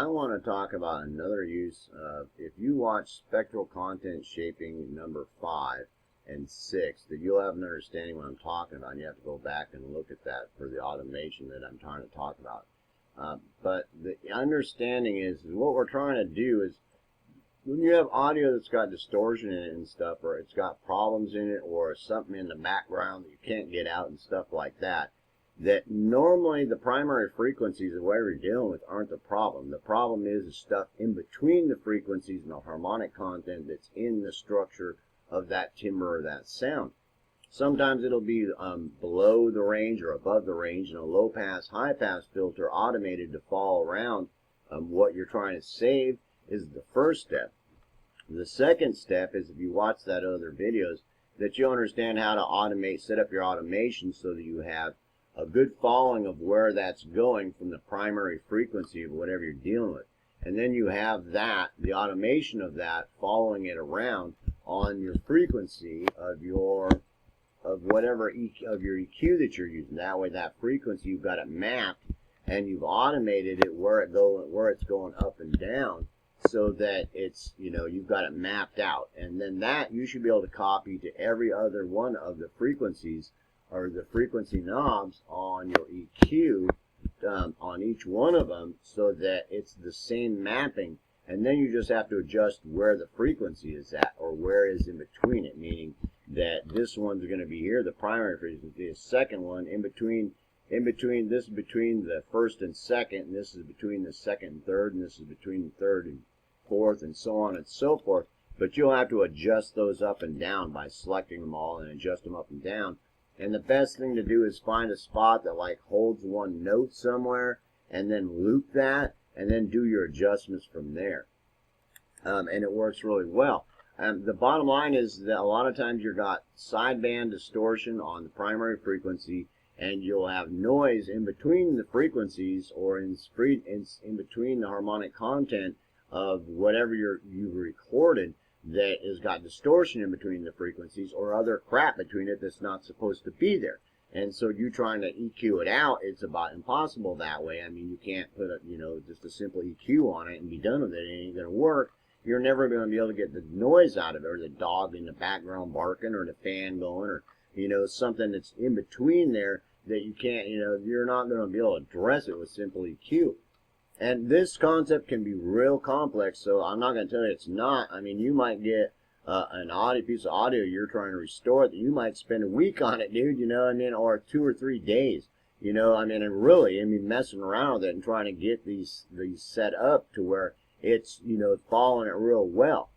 I want to talk about another use. If you watch Spectral Content Shaping number 5 and 6, that you'll have an understanding what I'm talking about. And you have to go back and look at that for the automation that I'm trying to talk about. But the understanding is what we're trying to do is when you have audio that's got distortion in it and stuff, or it's got problems in it, or something in the background that you can't get out and stuff like that, that normally the primary frequencies of what you're dealing with aren't the problem. The problem is stuff in between the frequencies and the harmonic content that's in the structure of that timbre or that sound. Sometimes it'll be below the range or above the range, and a low pass, high pass filter automated to fall around what you're trying to save is the first step. The second step is, if you watch that other videos, that you understand how to automate, set up your automation so that you have a good following of where that's going from the primary frequency of whatever you're dealing with. And then you have that, the automation of that, following it around on your frequency of your whatever of your EQ that you're using. That way, that frequency, you've got it mapped and you've automated it where it's going up and down, so that it's, you've got it mapped out. And then that you should be able to copy to every other one of the frequencies or the frequency knobs on your EQ, on each one of them, so that it's the same mapping. And then you just have to adjust where the frequency is at, or where is in between it, meaning that this one's going to be here, the primary frequency, the second one in between, this is between the first and second, and this is between the second and third, and this is between the third and fourth, and so on and so forth. But you'll have to adjust those up and down by selecting them all and adjust them up and down. And the best thing to do is find a spot that like holds one note somewhere, and then loop that, and then do your adjustments from there. And it works really well. The bottom line is that a lot of times you've got sideband distortion on the primary frequency, and you'll have noise in between the frequencies, or in between the harmonic content of whatever you've recorded, that has got distortion in between the frequencies, or other crap between it that's not supposed to be there. And so you trying to EQ it out, it's about impossible that way. I mean, you can't put just a simple EQ on it and be done with it. It ain't going to work. You're never going to be able to get the noise out of it, or the dog in the background barking, or the fan going, or something that's in between there that you can't, you're not going to be able to address it with simple EQ. And this concept can be real complex, so I'm not going to tell you it's not. I mean, you might get an audio piece of audio you're trying to restore that you might spend a week on it, dude, and then, or 2 or 3 days, and really, messing around with it and trying to get these set up to where it's, following it real well.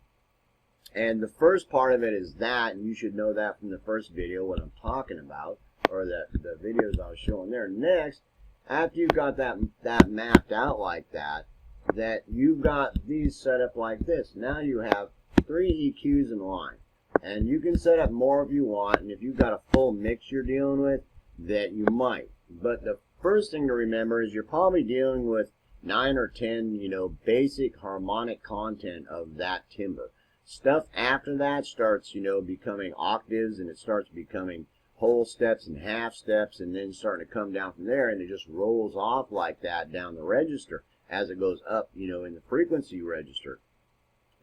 And the first part of it is that, and you should know that from the first video, what I'm talking about, or the videos I was showing there. Next, after you've got that mapped out like that, that you've got these set up like this. Now you have 3 EQs in line. And you can set up more if you want, and if you've got a full mix you're dealing with, that you might. But the first thing to remember is you're probably dealing with 9 or 10, basic harmonic content of that timbre. Stuff after that starts, becoming octaves, and it starts becoming whole steps and half steps, and then starting to come down from there, and it just rolls off like that down the register as it goes up, in the frequency register.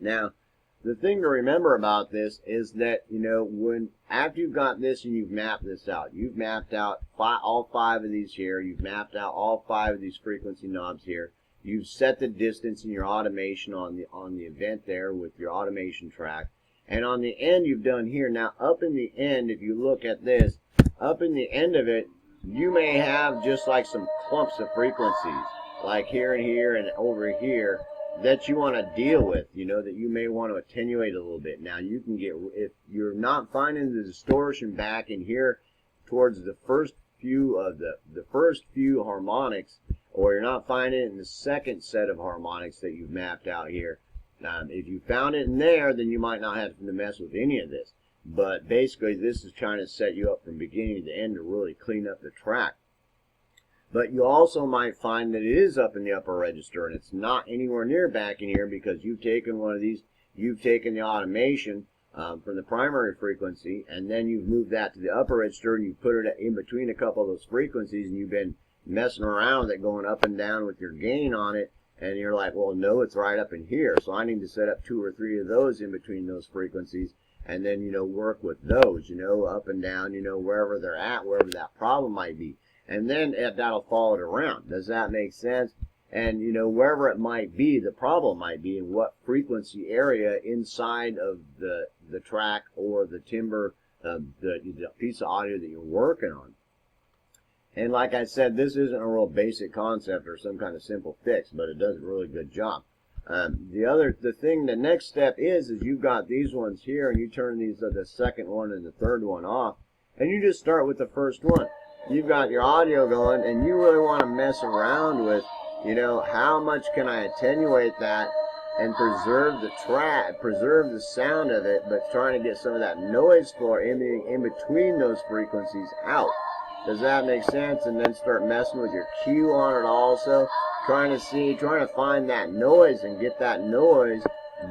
Now, the thing to remember about this is that, when after you've got this and you've mapped this out, you've mapped out all 5 of these here, you've mapped out all 5 of these frequency knobs here, you've set the distance in your automation on the event there with your automation track, and on the end you've done here. Now up in the end, if you look at this, up in the end of it, you may have just like some clumps of frequencies, like here and here and over here, that you want to deal with, that you may want to attenuate a little bit. Now you can get, if you're not finding the distortion back in here towards the first few of the first few harmonics, or you're not finding it in the second set of harmonics that you've mapped out here, if you found it in there, then you might not have to mess with any of this. But basically, this is trying to set you up from beginning to end to really clean up the track. But you also might find that it is up in the upper register, and it's not anywhere near back in here, because you've taken one of these, you've taken the automation from the primary frequency, and then you've moved that to the upper register, and you put it in between a couple of those frequencies, and you've been messing around with it, going up and down with your gain on it, And you're like, well, no, it's right up in here. So I need to set up 2 or 3 of those in between those frequencies, and then, work with those, up and down, wherever they're at, wherever that problem might be. And then that'll follow it around. Does that make sense? And, wherever it might be, the problem might be in what frequency area inside of the track or the timbre, the piece of audio that you're working on. And like I said, this isn't a real basic concept or some kind of simple fix, but it does a really good job. The next step is you've got these ones here, and you turn these, the second one and the third one off, and you just start with the first one. You've got your audio going, and you really want to mess around with, how much can I attenuate that and preserve the track, preserve the sound of it, but trying to get some of that noise floor in between those frequencies out. Does that make sense? And then start messing with your Q on it also. Trying to find that noise and get that noise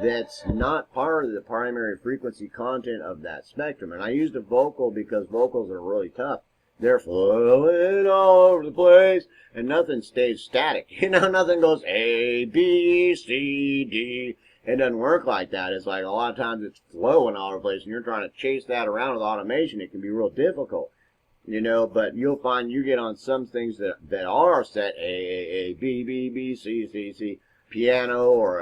that's not part of the primary frequency content of that spectrum. And I used a vocal because vocals are really tough. They're flowing all over the place, and nothing stays static. Nothing goes A, B, C, D. It doesn't work like that. It's like a lot of times it's flowing all over the place, and you're trying to chase that around with automation. It can be real difficult. But you'll find you get on some things that are set A, B, B, B, C, C, C, piano or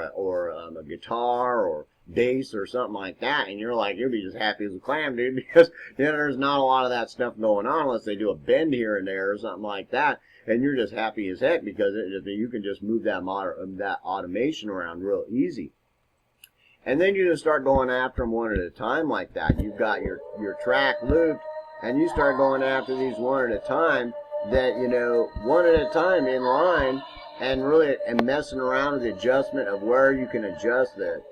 a guitar or bass or something like that, and you'll be just happy as a clam, dude, because there's not a lot of that stuff going on unless they do a bend here and there or something like that, and you're just happy as heck because you can just move that automation around real easy. And then you just start going after them one at a time like that. You've got your track looped, and you start going after these one at a time, one at a time in line, and really messing around with the adjustment of where you can adjust the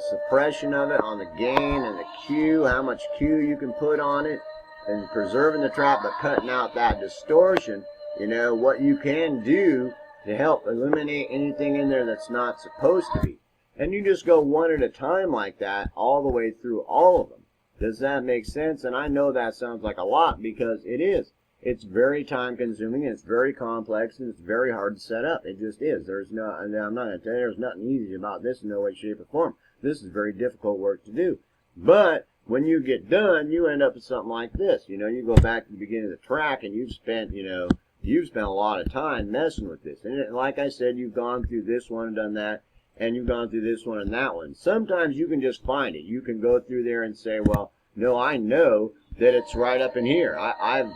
suppression of it on the gain and the Q, how much Q you can put on it, and preserving the track but cutting out that distortion. What you can do to help eliminate anything in there that's not supposed to be. And you just go one at a time like that all the way through all of them. Does that make sense? And I know that sounds like a lot because it is. It's very time consuming, and it's very complex, and it's very hard to set up. It just is. I'm not going to tell you there's nothing easy about this in no way, shape, or form. This is very difficult work to do. But when you get done, you end up with something like this. You go back to the beginning of the track, and you've spent a lot of time messing with this. And like I said, you've gone through this one and done that, and you've gone through this one and that one. Sometimes you can just find it. You can go through there and say, well, no, I know that it's right up in here. I've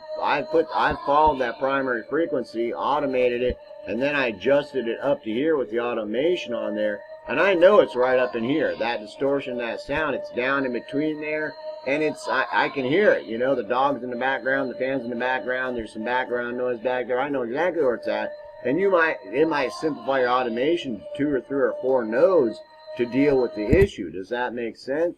followed that primary frequency, automated it, and then I adjusted it up to here with the automation on there, and I know it's right up in here. That distortion, that sound, it's down in between there, and I can hear it. The dogs in the background, the fans in the background, there's some background noise back there. I know exactly where it's at. And it might simplify your automation to 2 or 3 or 4 nodes to deal with the issue. Does that make sense?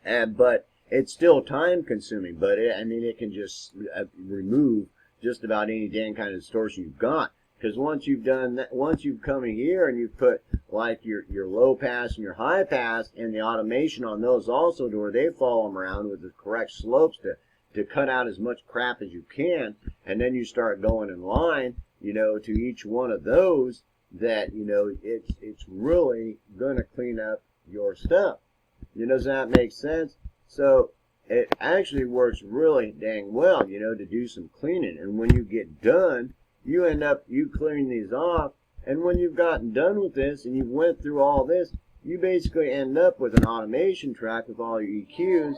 But it's still time consuming, but it can just remove just about any damn kind of distortion you've got. Because once you've done that, once you've come in here and you've put like your low pass and your high pass and the automation on those also to where they follow them around with the correct slopes to cut out as much crap as you can, and then you start going in line, to each one of those, that, it's really going to clean up your stuff. Does that make sense? So it actually works really dang well, to do some cleaning. And when you get done, you end up, clearing these off. And when you've gotten done with this and you've went through all this, you basically end up with an automation track with all your EQs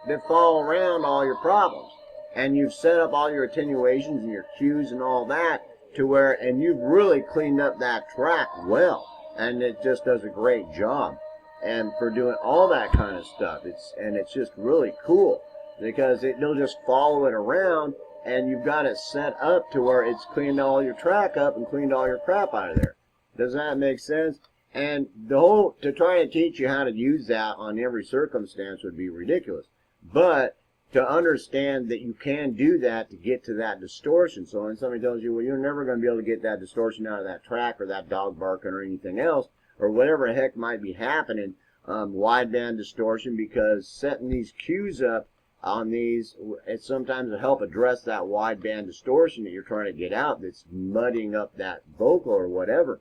that follow around all your problems. And you've set up all your attenuations and your Qs and all that to where, and you've really cleaned up that track well. And it just does a great job. And for doing all that kind of stuff, it's just really cool because it'll just follow it around, and you've got it set up to where it's cleaned all your track up and cleaned all your crap out of there. Does that make sense? And to try to teach you how to use that on every circumstance would be ridiculous. But to understand that you can do that to get to that distortion. So when somebody tells you, well, you're never going to be able to get that distortion out of that track or that dog barking or anything else, or whatever the heck might be happening, wideband distortion, because setting these cues up on these, it sometimes will help address that wideband distortion that you're trying to get out that's muddying up that vocal or whatever.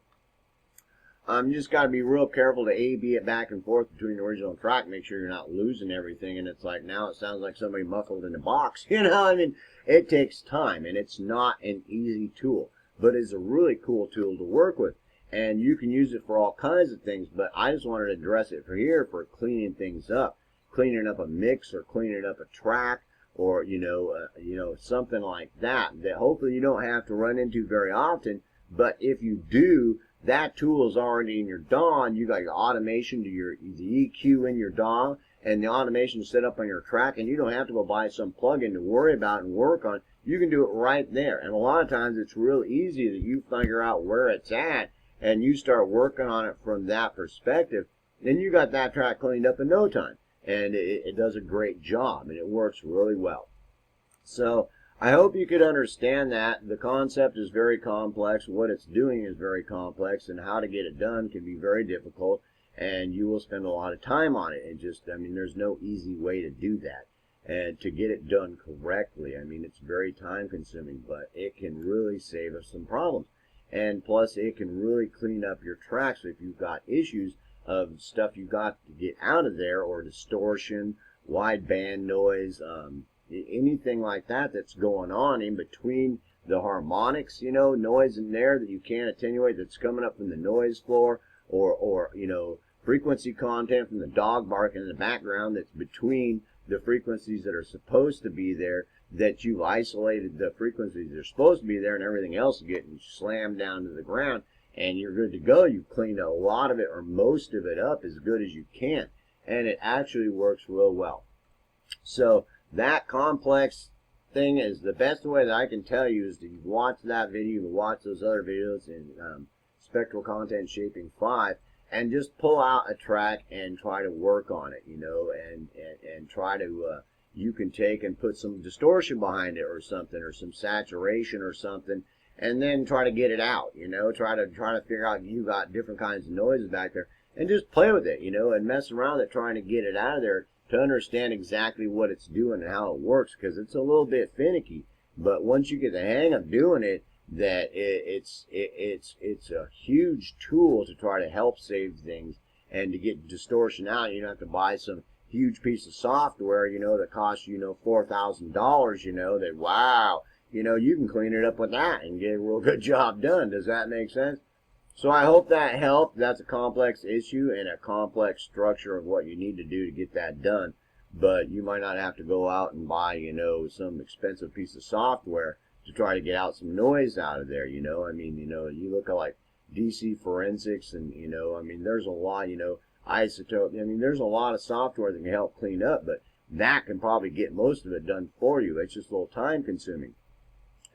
You just got to be real careful to A/B it back and forth between the original track, make sure you're not losing everything, and it's like now it sounds like somebody muffled in a box. You know, I mean, it takes time, and it's not an easy tool, but it's a really cool tool to work with, and you can use it for all kinds of things, but I just wanted to address it for here for cleaning things up, cleaning up a mix or cleaning up a track, or something like that hopefully you don't have to run into very often, but if you do, that tool is already in your DAW, and you got your automation to the EQ in your DAW, and the automation set up on your track, and you don't have to go buy some plugin to worry about and work on. You can do it right there, and a lot of times it's real easy that you figure out where it's at, and you start working on it from that perspective. Then you got that track cleaned up in no time, and it does a great job, and it works really well. So I hope you could understand that. The concept is very complex. What it's doing is very complex, and how to get it done can be very difficult, and you will spend a lot of time on it. And there's no easy way to do that. And to get it done correctly, it's very time consuming, but it can really save us some problems. And plus, it can really clean up your tracks if you've got issues of stuff you got to get out of there, or distortion, wideband noise, anything like that that's going on in between the harmonics, noise in there that you can't attenuate that's coming up from the noise floor, or frequency content from the dog barking in the background that's between the frequencies that are supposed to be there, that you've isolated the frequencies that are supposed to be there, and everything else is getting slammed down to the ground, and you're good to go. You've cleaned a lot of it or most of it up as good as you can, and it actually works real well. So that complex thing is the best way that I can tell you is to watch that video, watch those other videos in Spectral Content Shaping 5, and just pull out a track and try to work on it, and try to, you can take and put some distortion behind it or something, or some saturation or something, and then try to get it out, try to figure out, you got different kinds of noises back there, and just play with it, and mess around with it, trying to get it out of there, to understand exactly what it's doing and how it works, because it's a little bit finicky. But once you get the hang of doing it, it's a huge tool to try to help save things and to get distortion out. You don't have to buy some huge piece of software, that costs you, $4,000, that wow, you can clean it up with that and get a real good job done. Does that make sense? So I hope that helped. That's a complex issue and a complex structure of what you need to do to get that done. But you might not have to go out and buy, some expensive piece of software to try to get out some noise out of there, you look at like DC Forensics, and, there's a lot, Isotope. There's a lot of software that can help clean up, but that can probably get most of it done for you. It's just a little time consuming.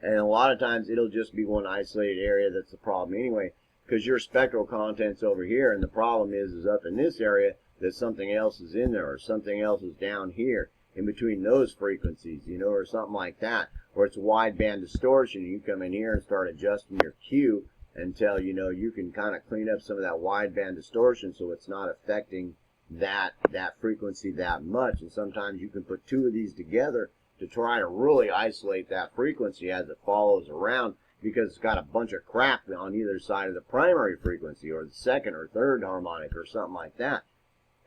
And a lot of times it'll just be one isolated area that's the problem anyway, because your spectral content's over here, and the problem is up in this area that something else is in there, or something else is down here in between those frequencies, or something like that. Or it's wideband distortion, and you come in here and start adjusting your Q until, you can kind of clean up some of that wideband distortion so it's not affecting that frequency that much. And sometimes you can put two of these together to try to really isolate that frequency as it follows around, because it's got a bunch of crap on either side of the primary frequency, or the second or third harmonic, or something like that.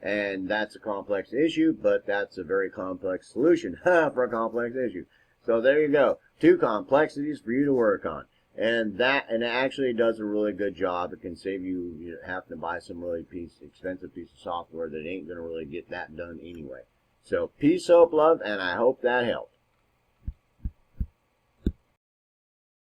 And that's a complex issue, but that's a very complex solution for a complex issue. So there you go. Two complexities for you to work on. And it actually does a really good job. It can save you having to buy some really expensive piece of software that ain't going to really get that done anyway. So peace, hope, love, and I hope that helped.